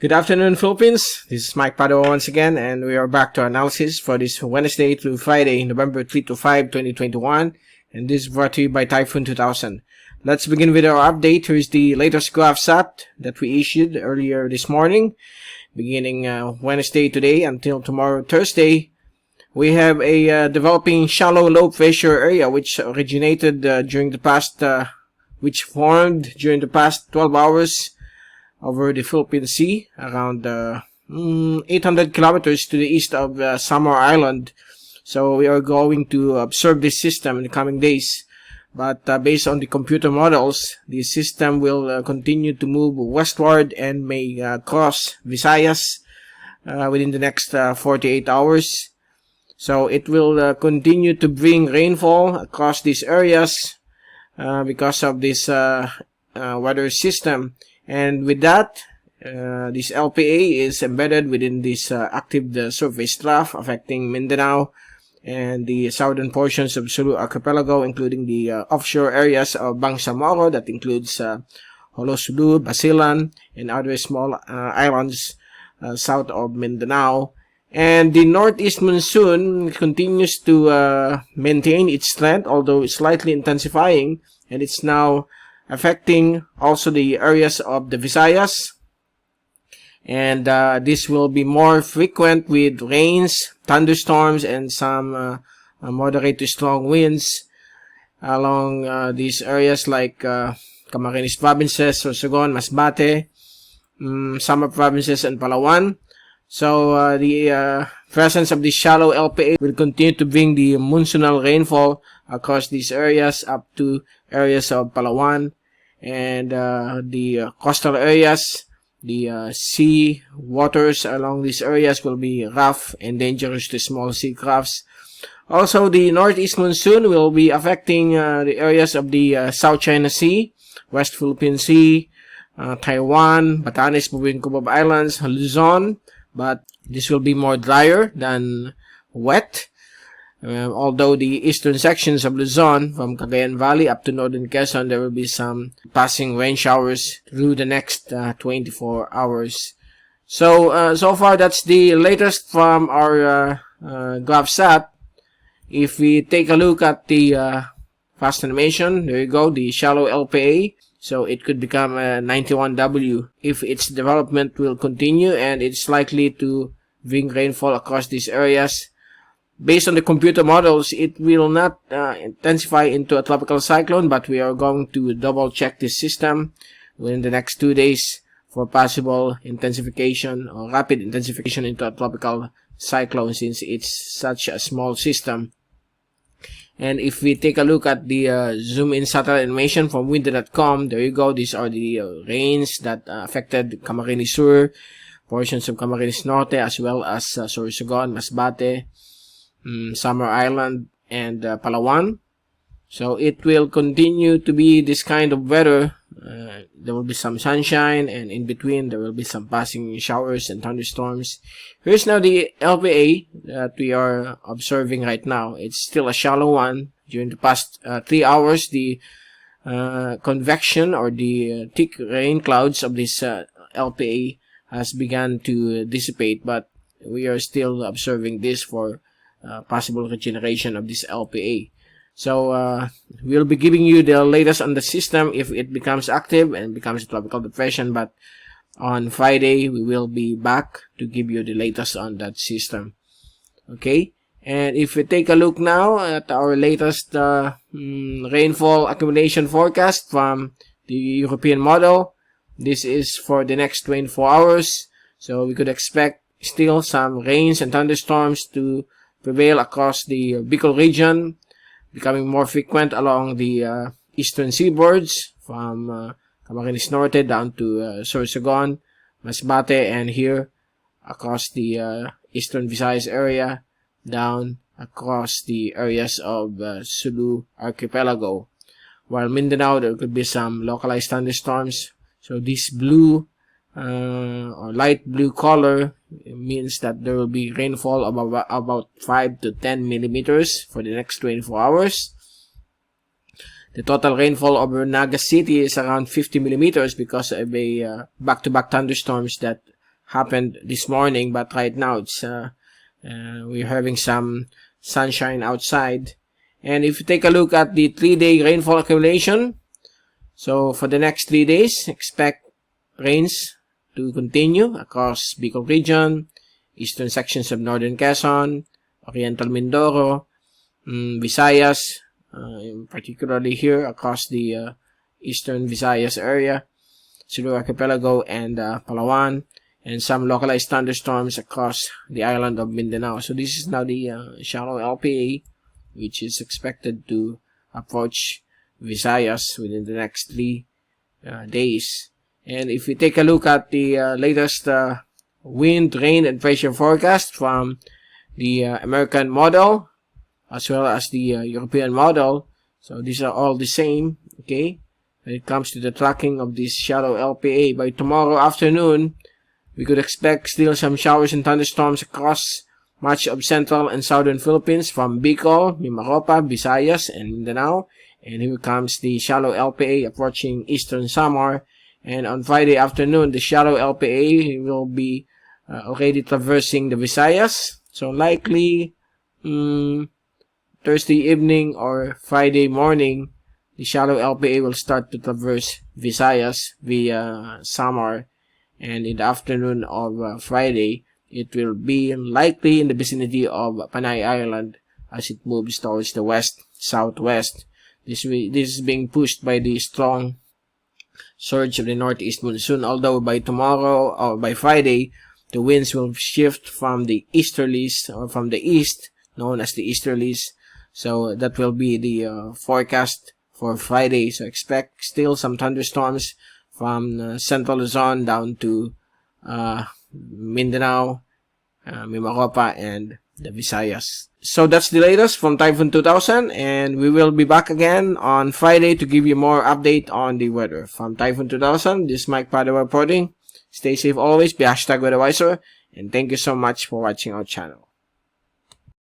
Good afternoon, Philippines. This is Mike Padua once again, and we are back to analysis for this Wednesday through Friday, November 3 to 5, 2021, and this is brought to you by Typhoon 2000. Let's begin with our update. Here is the latest graph set that we issued earlier this morning, beginning Wednesday today until tomorrow, Thursday. We have a developing shallow low pressure area which originated which formed during the past 12 hours over the Philippine Sea, around 800 kilometers to the east of Samar Island. So we are going to observe this system in the coming days. But based on the computer models, the system will continue to move westward and may cross Visayas within the next 48 hours. So it will continue to bring rainfall across these areas because of this weather system. And with that, this LPA is embedded within this active surface trough affecting Mindanao and the southern portions of Sulu Archipelago, including the offshore areas of Bangsamoro, that includes Holo Sulu, Basilan, and other small islands south of Mindanao. And the northeast monsoon continues to maintain its strength, although it's slightly intensifying, and it's now affecting also the areas of the Visayas. And this will be more frequent with rains, thunderstorms, and some moderate to strong winds along these areas like Camarines provinces, Sorsogon, Masbate, Samar provinces, and Palawan. So the presence of the shallow LPA will continue to bring the monsoonal rainfall across these areas up to areas of Palawan and the coastal areas. The sea waters along these areas will be rough and dangerous to small sea crafts. Also, the northeast monsoon will be affecting the areas of the South China Sea, West Philippine Sea, Taiwan, Batanes, Bubuin-Cubab Islands, Luzon. But this will be more drier than wet. Although the eastern sections of Luzon, from Cagayan Valley up to northern Quezon, there will be some passing rain showers through the next 24 hours. So, so far that's the latest from our graph set. If we take a look at the fast animation, there you go, the shallow LPA. So it could become a 91W if its development will continue, and it's likely to bring rainfall across these areas. Based on the computer models, it will not intensify into a tropical cyclone, but we are going to double check this system within the next 2 days for possible intensification or rapid intensification into a tropical cyclone, since it's such a small system. And if we take a look at the zoom in satellite animation from windy.com, there you go. These are the rains that affected Camarines Sur, portions of Camarines Norte, as well as Sorsogon, Masbate, Samar Island, and Palawan. So it will continue to be this kind of weather. There will be some sunshine, and in between there will be some passing showers and thunderstorms. Here's now the LPA that we are observing right now. It's still a shallow one. During the past 3 hours, the convection or the thick rain clouds of this LPA has begun to dissipate, but we are still observing this for possible regeneration of this LPA. So we'll be giving you the latest on the system if it becomes active and becomes a tropical depression, but on Friday we will be back to give you the latest on that system. Okay, and if we take a look now at our latest rainfall accumulation forecast from the European model, this is for the next 24 hours. So we could expect still some rains and thunderstorms to prevail across the Bicol region, becoming more frequent along the eastern seaboards from Camarines Norte down to Sorsogon, Masbate, and here across the eastern Visayas area down across the areas of Sulu Archipelago. While Mindanao, there could be some localized thunderstorms. So this blue or light blue color means that there will be rainfall of about 5 to 10 millimeters for the next 24 hours. The total rainfall over Naga City is around 50 millimeters because of a back-to-back thunderstorms that happened this morning, but right now it's we're having some sunshine outside. And if you take a look at the 3-day rainfall accumulation, so for the next 3 days, expect rains to continue across Bicol region, eastern sections of northern Quezon, Oriental Mindoro, Visayas, particularly here across the eastern Visayas area, Sulu Archipelago, and Palawan, and some localized thunderstorms across the island of Mindanao. So this is now the shallow LPA, which is expected to approach Visayas within the next 3 days. And if we take a look at the latest wind, rain, and pressure forecast from the American model as well as the European model, so these are all the same, okay, when it comes to the tracking of this shallow LPA. By tomorrow afternoon, we could expect still some showers and thunderstorms across much of central and southern Philippines from Bicol, Mimaropa, Visayas, and Mindanao. And here comes the shallow LPA approaching eastern Samar. And on Friday afternoon, the shallow LPA will be already traversing the Visayas. So likely Thursday evening or Friday morning, the shallow LPA will start to traverse Visayas via Samar. And in the afternoon of Friday, it will be likely in the vicinity of Panahon Island as it moves towards the west-southwest. This is being pushed by the strong surge of the northeast monsoon, although by tomorrow or by Friday, the winds will shift from the easterlies or from the east, known as the easterlies. So that will be the forecast for Friday. So expect still some thunderstorms from central Luzon down to Mindanao, Mimaropa, and the Visayas. So that's the latest from Typhoon 2000, and we will be back again on Friday to give you more update on the weather. From Typhoon 2000, this is Mike Padua reporting. Stay safe always, be #weatherwiser, and thank you so much for watching our channel.